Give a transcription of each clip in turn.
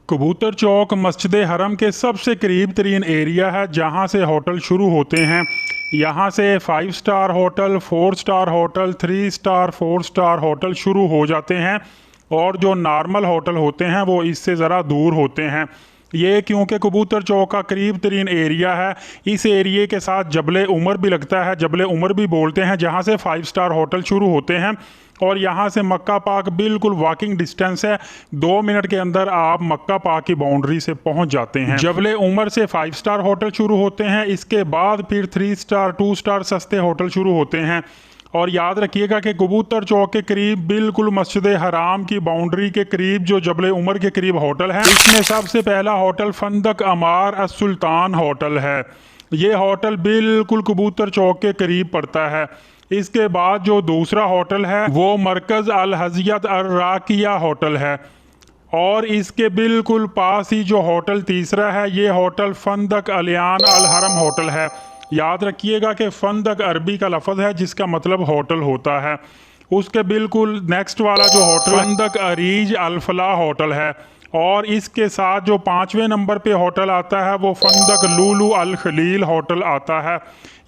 कबूतर चौक मस्जिद हरम के सबसे करीब तरीन एरिया है जहाँ से होटल शुरू होते हैं। यहाँ से 5 star hotel, 4 star hotel, 3 star, 4 star hotel शुरू हो जाते हैं और जो नॉर्मल होटल होते हैं वो इससे ज़रा दूर होते हैं। ये क्योंकि कबूतर चौक का करीब तरीन एरिया है, इस एरिए के साथ जबल उमर भी लगता है, जबल उमर भी बोलते हैं, जहाँ से 5 स्टार होटल शुरू होते हैं और यहाँ से मक्का पाक बिल्कुल वॉकिंग डिस्टेंस है। 2 मिनट के अंदर आप मक्का पाक की बाउंड्री से पहुँच जाते हैं। जबल उमर से 5 स्टार होटल शुरू होते हैं, इसके बाद फिर 3 स्टार 2 स्टार सस्ते होटल शुरू होते हैं। और याद रखिएगा कि कबूतर चौक के करीब बिल्कुल मस्जिद हराम की बाउंड्री के करीब जो जबल उमर के करीब होटल है, इसमें सबसे पहला होटल फंदक अमार अस सुल्तान होटल है। ये होटल बिल्कुल कबूतर चौक के करीब पड़ता है। इसके बाद जो दूसरा होटल है वो मरकज़ अल हज़ियत अल राकिया होटल है और इसके बिल्कुल पास ही जो होटल तीसरा है ये होटल फंदक अलियान अल हरम होटल है। याद रखिएगा कि फंदक अरबी का लफ्ज़ है जिसका मतलब होटल होता है। उसके बिल्कुल नेक्स्ट वाला जो होटल फंदक अरीज अल फलाह होटल है और इसके साथ जो 5वें नंबर पे होटल आता है वो फंदक लुलु अल खलील होटल आता है।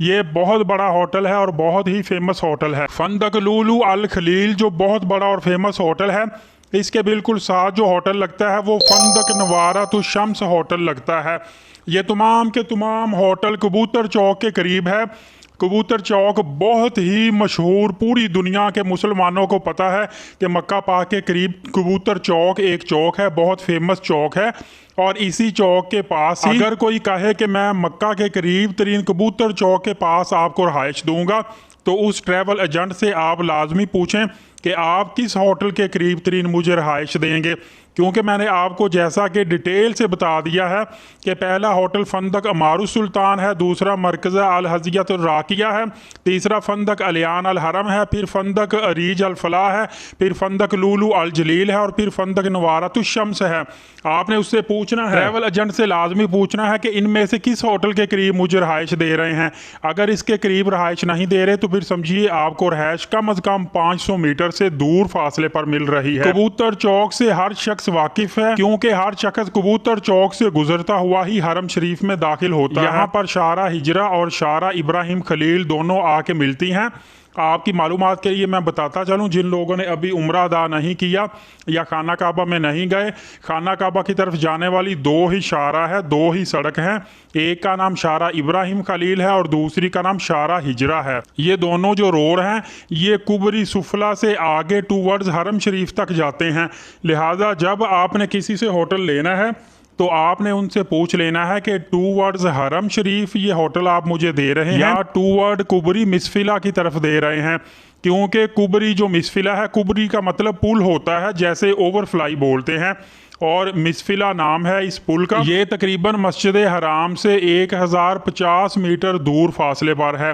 ये बहुत बड़ा होटल है और बहुत ही फेमस होटल है। फंदक लुलु अल खलील जो बहुत बड़ा और फेमस होटल है, इसके बिल्कुल साथ जो होटल लगता है वो फंदक नवारतुश शम्स होटल लगता है। ये तमाम के तमाम होटल कबूतर चौक के करीब है। कबूतर चौक बहुत ही मशहूर, पूरी दुनिया के मुसलमानों को पता है कि मक्का पाक के करीब कबूतर चौक एक चौक है, बहुत फेमस चौक है। और इसी चौक के पास ही अगर कोई कहे कि मैं मक्का के करीब तरीन कबूतर चौक के पास आपको रहाइश दूंगा तो उस ट्रैवल एजेंट से आप लाजमी पूछें कि आप किस होटल के करीब तरीन मुझे रहाइश देंगे, क्योंकि मैंने आपको जैसा कि डिटेल से बता दिया है कि पहला होटल फंदक अमारुस सुल्तान है, दूसरा मरकज़ अल हज़ियत राकिया है, तीसरा फंदक अलियान अल हरम है, फिर फंदक अरीज अल फलाह है, फिर फंदक लुलु अल जलील है और फिर फंदक नवारतुश शम्स है। आपने उससे पूछना है, ट्रैवल एजेंट से लाजमी पूछना है कि इनमें से किस होटल के करीब मुझे रहाइश दे रहे हैं। अगर इसके करीब रहाइश नहीं दे रहे तो फिर समझिए आपको रहाइश कम अज़ कम 500 मीटर से दूर फासले पर मिल रही है। कबूतर चौक से हर शख्स वाकिफ है क्योंकि हर शख्स कबूतर चौक से गुजरता हुआ ही हरम शरीफ में दाखिल होता है। यहाँ पर शारा हिजरा और शारा इब्राहिम खलील दोनों आके मिलती हैं। आपकी मालूमात के लिए मैं बताता चलूँ, जिन लोगों ने अभी उम्रा अदा नहीं किया या खाना काबा में नहीं गए, खाना काबा की तरफ जाने वाली 2 ही शारा है, 2 ही सड़क हैं। एक का नाम शारा इब्राहिम खलील है और दूसरी का नाम शारा हिजरा है। ये दोनों जो रोड हैं ये कुबरी सुफला से आगे टूवर्ड्स हरम शरीफ तक जाते हैं। लिहाजा जब आपने किसी से होटल लेना है तो आपने उनसे पूछ लेना है कि टूवर्ड्स हरम शरीफ ये होटल आप मुझे दे रहे हैं या टूवर्ड कुबरी मिसफिला की तरफ दे रहे हैं। क्योंकि कुबरी जो मिसफिला है, कुबरी का मतलब पुल होता है, जैसे ओवरफ्लाई बोलते हैं, और मिसफिला नाम है इस पुल का। ये तकरीबन मस्जिद हराम से 1050 मीटर दूर फासले पर है।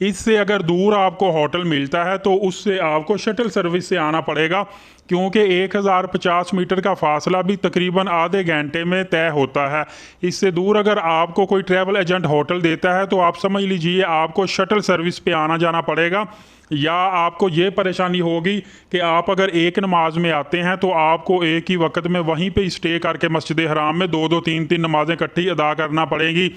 इससे अगर दूर आपको होटल मिलता है तो उससे आपको शटल सर्विस से आना पड़ेगा, क्योंकि 1050 मीटर का फासला भी तकरीबन आधे घंटे में तय होता है। इससे दूर अगर आपको कोई ट्रैवल एजेंट होटल देता है तो आप समझ लीजिए आपको शटल सर्विस पे आना जाना पड़ेगा, या आपको ये परेशानी होगी कि आप अगर एक नमाज में आते हैं तो आपको एक ही वक्त में वहीं पे स्टे करके मस्जिद हराम में 2-2 3-3 नमाजें इकट्ठी अदा करना पड़ेगी,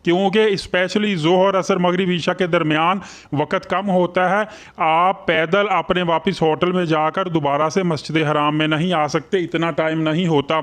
क्योंकि स्पेशली ज़ोहर असर मगरिब ईशा के दरमियान वक़्त कम होता है। आप पैदल अपने वापस होटल में जाकर दोबारा से मस्जिद हराम में नहीं आ सकते, इतना टाइम नहीं होता।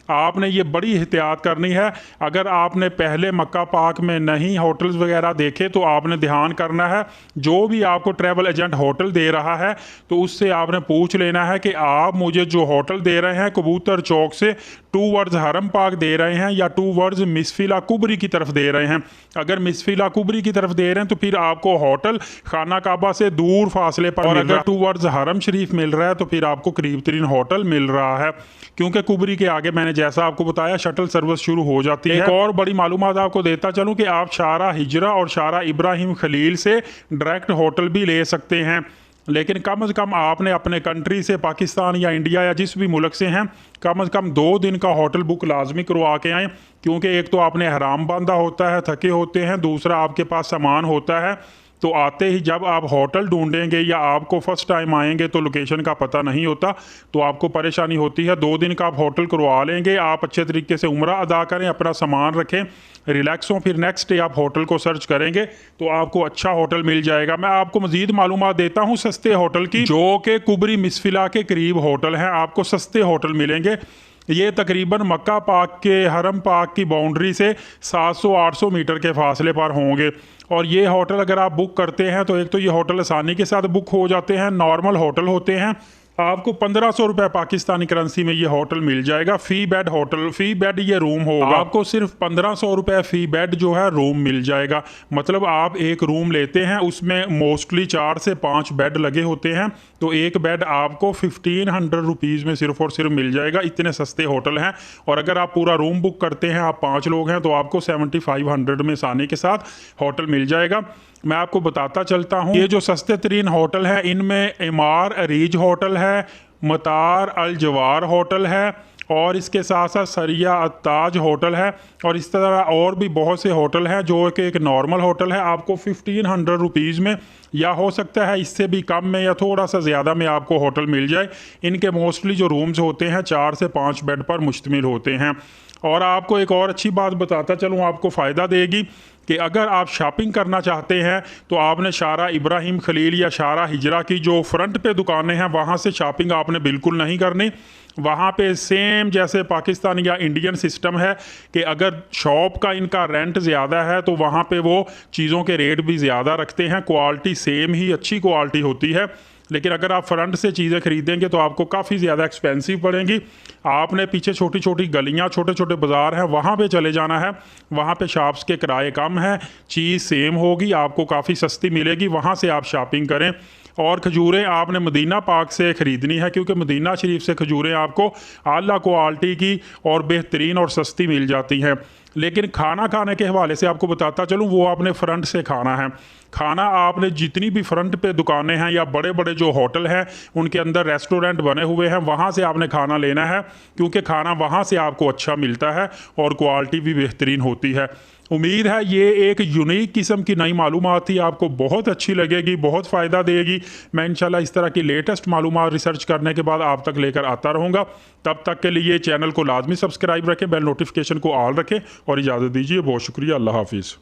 आपने ये बड़ी एहतियात करनी है। अगर आपने पहले मक्का पाक में नहीं होटल्स वगैरह देखे तो आपने ध्यान करना है, जो भी आपको ट्रैवल एजेंट होटल दे रहा है तो उससे आपने पूछ लेना है कि आप मुझे जो होटल दे रहे हैं कबूतर चौक से टूवर्ड्स हरम पाक दे रहे हैं या टूवर्ड्स मिसफिला कुबरी की तरफ दे रहे हैं। अगर मिसफिला कुबरी की तरफ दे रहे हैं तो फिर आपको होटल खाना काबा से दूर फासले पर, और अगर टूवर्ड्स हरम शरीफ मिल रहा है तो फिर आपको करीब तरीन होटल मिल रहा है, क्योंकि कुबरी के आगे मैंने जैसा आपको बताया शटल सर्विस शुरू हो जाती है। एक और बड़ी मालूमात आपको देता चलूं कि आप शारा हिजरा और शारा इब्राहिम खलील से डायरेक्ट होटल भी ले सकते हैं, लेकिन कम से कम आपने अपने कंट्री से, पाकिस्तान या इंडिया या जिस भी मुल्क से हैं, कम से कम 2 दिन का होटल बुक लाजमी करवा के आएँ, क्योंकि एक तो आपने हराम बांधा होता है, थके होते हैं, दूसरा आपके पास सामान होता है, तो आते ही जब आप होटल ढूंढेंगे या आपको फर्स्ट टाइम आएंगे तो लोकेशन का पता नहीं होता, तो आपको परेशानी होती है। 2 दिन का आप होटल करवा लेंगे, आप अच्छे तरीके से उम्रा अदा करें, अपना सामान रखें, रिलैक्स हों, फिर नेक्स्ट डे आप होटल को सर्च करेंगे तो आपको अच्छा होटल मिल जाएगा। मैं आपको मजीद मालूमात देता हूँ सस्ते होटल की, जो कि कुबरी मिसफिला के करीब होटल हैं। आपको सस्ते होटल मिलेंगे। ये तकरीबन मक्का पाक के हरम पाक की बाउंड्री से 700-800 मीटर के फासले पर होंगे। और ये होटल अगर आप बुक करते हैं तो एक तो ये होटल आसानी के साथ बुक हो जाते हैं, नॉर्मल होटल होते हैं। आपको 1500 रुपये पाकिस्तानी करेंसी में ये होटल मिल जाएगा। फी बेड होटल, फी बेड ये रूम होगा। आपको सिर्फ 1500 रुपये फी बेड जो है रूम मिल जाएगा। मतलब आप एक रूम लेते हैं, उसमें मोस्टली 4 से 5 बेड लगे होते हैं, तो एक बेड आपको 1500 रुपीज़ में सिर्फ और सिर्फ मिल जाएगा। इतने सस्ते होटल हैं। और अगर आप पूरा रूम बुक करते हैं, आप 5 लोग हैं, तो आपको 7500 में आसानी के साथ होटल मिल जाएगा। मैं आपको बताता चलता हूँ, ये जो सस्ते तरीन होटल है इनमें इमार अरीज होटल है, मतार अल जवार होटल है, और इसके साथ साथ सरिया ताज होटल है, और इस तरह और भी बहुत से होटल हैं जो कि एक नॉर्मल होटल है। आपको 1500 रुपीज़ में, या हो सकता है इससे भी कम में या थोड़ा सा ज़्यादा में आपको होटल मिल जाए। इनके मोस्टली जो रूम्स होते हैं 4 से 5 बेड पर मुश्तमिल होते हैं। और आपको एक और अच्छी बात बताता चलूँ, आपको फ़ायदा देगी कि अगर आप शॉपिंग करना चाहते हैं तो आपने शारा इब्राहिम खलील या शारा हिजरा की जो फ्रंट पे दुकानें हैं वहाँ से शॉपिंग आपने बिल्कुल नहीं करनी। वहाँ पे सेम जैसे पाकिस्तानी या इंडियन सिस्टम है कि अगर शॉप का इनका रेंट ज़्यादा है तो वहाँ पे वो चीज़ों के रेट भी ज़्यादा रखते हैं। क्वालिटी सेम ही अच्छी क्वालिटी होती है, लेकिन अगर आप फ्रंट से चीज़ें खरीदेंगे तो आपको काफ़ी ज़्यादा एक्सपेंसिव पड़ेंगी। आपने पीछे छोटी छोटी गलियां, छोटे छोटे बाज़ार हैं, वहाँ पे चले जाना है। वहाँ पे शॉप्स के किराए कम हैं, चीज़ सेम होगी, आपको काफ़ी सस्ती मिलेगी। वहाँ से आप शॉपिंग करें। और खजूरें आपने मदीना पाक से ख़रीदनी है, क्योंकि मदीना शरीफ से खजूरें आपको आला क्वालिटी की और बेहतरीन और सस्ती मिल जाती हैं। लेकिन खाना खाने के हवाले से आपको बताता चलूँ, वो आपने फ्रंट से खाना है। खाना आपने जितनी भी फ्रंट पे दुकानें हैं या बड़े बड़े जो होटल हैं उनके अंदर रेस्टोरेंट बने हुए हैं, वहाँ से आपने खाना लेना है, क्योंकि खाना वहाँ से आपको अच्छा मिलता है और क्वालिटी भी बेहतरीन होती है। उम्मीद है ये एक यूनिक किस्म की नई मालूमात थी, आपको बहुत अच्छी लगेगी, बहुत फ़ायदा देगी। मैं इंशाल्लाह इस तरह की लेटेस्ट मालूमात रिसर्च करने के बाद आप तक लेकर आता रहूँगा। तब तक के लिए चैनल को लाजमी सब्सक्राइब रखें, बेल नोटिफिकेशन को ऑल रखें, और इजाज़त दीजिए। बहुत शुक्रिया। अल्लाह हाफिज़।